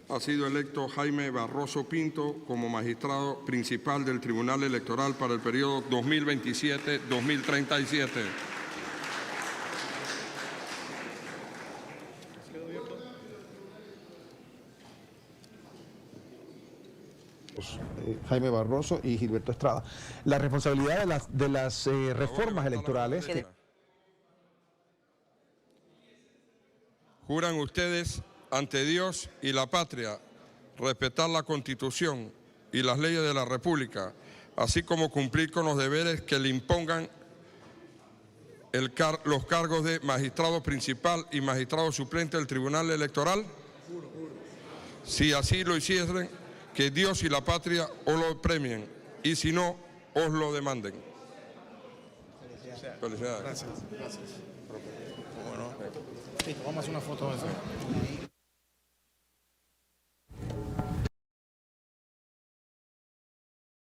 ha sido electo Jaime Barroso Pinto como magistrado principal del Tribunal Electoral para el periodo 2027-2037. Jaime Barroso y Gilberto Estrada. La responsabilidad de las reformas electorales... ¿Juran ustedes ante Dios y la patria respetar la Constitución y las leyes de la República, así como cumplir con los deberes que le impongan los cargos de magistrado principal y magistrado suplente del Tribunal Electoral? Si así lo hiciesen, que Dios y la patria os lo premien, y si no, os lo demanden. Felicidades. Gracias. Bueno, vamos a hacer una foto de eso.